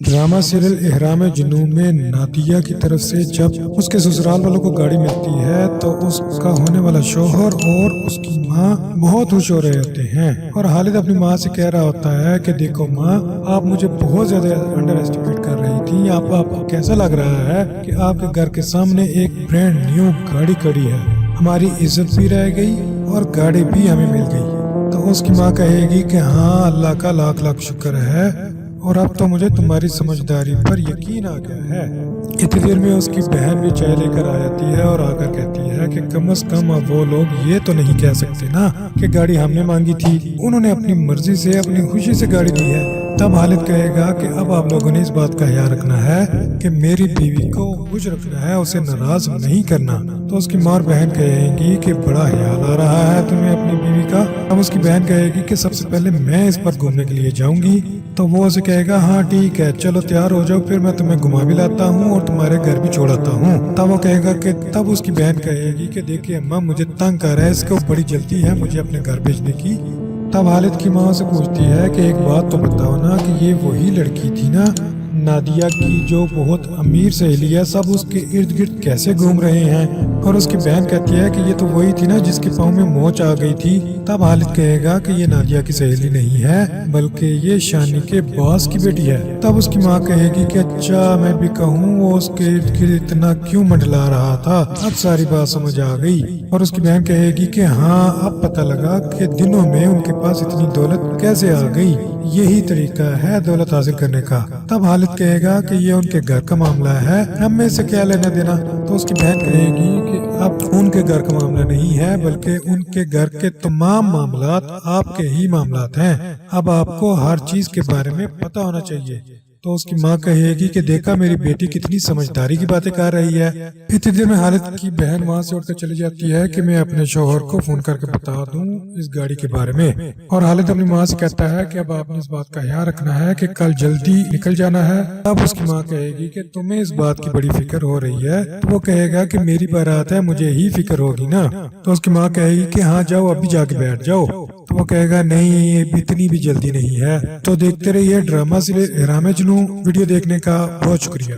Drama serial इहराम जुनून में नादिया की तरफ से जब उसके ससुराल वालों को गाड़ी मिलती है तो उसका होने वाला शौहर और उसकी माँ बहुत खुश हो रहे होते हैं और खालिद अपनी माँ से कह रहा होता है कि देखो माँ, आप मुझे बहुत ज्यादा अंडर एस्टिमेट कर रही थी। आपको कैसा लग रहा है कि आपके घर के सामने एक ब्रांड न्यू गाड़ी खड़ी है, हमारी इज्जत भी रह गई और गाड़ी भी हमें मिल गई। तो उसकी माँ कहेगी कि हाँ, अल्लाह का लाख लाख शुक्र है और अब तो मुझे तुम्हारी समझदारी पर यकीन आ गया है। इतनी देर में उसकी बहन भी चाय लेकर आ जाती है और आकर कहती है कि कम से कम अब वो लोग ये तो नहीं कह सकते ना कि गाड़ी हमने मांगी थी, उन्होंने अपनी मर्जी से अपनी खुशी से गाड़ी दी है। तब खालिद कहेगा कि अब आप लोगों ने इस बात का ख्याल रखना है कि मेरी बीवी को खुश रखना है, उसे नाराज नहीं करना। तो उसकी माँ और बहन कहेंगी कि बड़ा ख्याल आ रहा है तुम्हें अपनी बीवी का। अब उसकी बहन कहेगी कि सबसे पहले मैं इस पर घूमने के लिए जाऊंगी। तो वो उसे कहेगा हाँ ठीक है, चलो तैयार हो जाओ, फिर मैं तुम्हें घुमा भी लाता हूँ और तुम्हारे घर भी छोड़ाता हूँ। तब वो कहेगा कि तब उसकी बहन कहेगी कि देखिए अम्मा, मुझे तंग कर रहा है, इसको बड़ी जल्दी है मुझे अपने घर भेजने की। तब खालिद की माँ से पूछती है कि एक बात तो बताओ ना कि ये वही लड़की थी ना नादिया की जो बहुत अमीर सहेली है, सब उसके इर्द गिर्द कैसे घूम रहे हैं? और उसकी बहन कहती है कि ये तो वही थी ना जिसके पाँव में मोच आ गई थी। तब खालिद कहेगा कि ये नादिया की सहेली नहीं है बल्कि ये शानी के बॉस की बेटी है। तब उसकी माँ कहेगी कि अच्छा, मैं भी कहूँ वो उसके इर्द गिर्द इतना क्यों मंडला रहा था, अब सारी बात समझ आ गई। और उसकी बहन कहेगी कि हाँ, अब पता लगा कि दिनों में उनके पास इतनी दौलत कैसे आ गई, यही तरीका है दौलत हासिल करने का। तब खालिद कहेगा कि ये उनके घर का मामला है, हमें से क्या लेना देना। तो उसकी बहन कहेगी कि अब उनके घर का मामला नहीं है बल्कि उनके घर के तमाम मामलात आपके ही मामलात हैं, अब आपको हर चीज के बारे में पता होना चाहिए। तो उसकी माँ कहेगी कि देखा मेरी बेटी कितनी समझदारी की बातें कर रही है। इतनी देर में खालिद की बहन वहाँ से उठकर चली जाती है कि मैं अपने शौहर को फोन करके बता दूं इस गाड़ी के बारे में। और खालिद अपनी माँ से कहता है कि अब आपने इस बात का ख्याल रखना है कि कल जल्दी निकल जाना है। अब उसकी माँ कहेगी कि तुम्हें इस बात की बड़ी फिक्र हो रही है। तो वो कहेगा कि मेरी बारात है, मुझे ही फिक्र होगी ना। तो उसकी माँ कहेगी कि हाँ जाओ, अभी जाके बैठ जाओ। तो वो कहेगा नहीं, इतनी भी जल्दी नहीं है। तो देखते रहिए ड्रामा सीरियल इहराम जुनून। वीडियो देखने का बहुत शुक्रिया।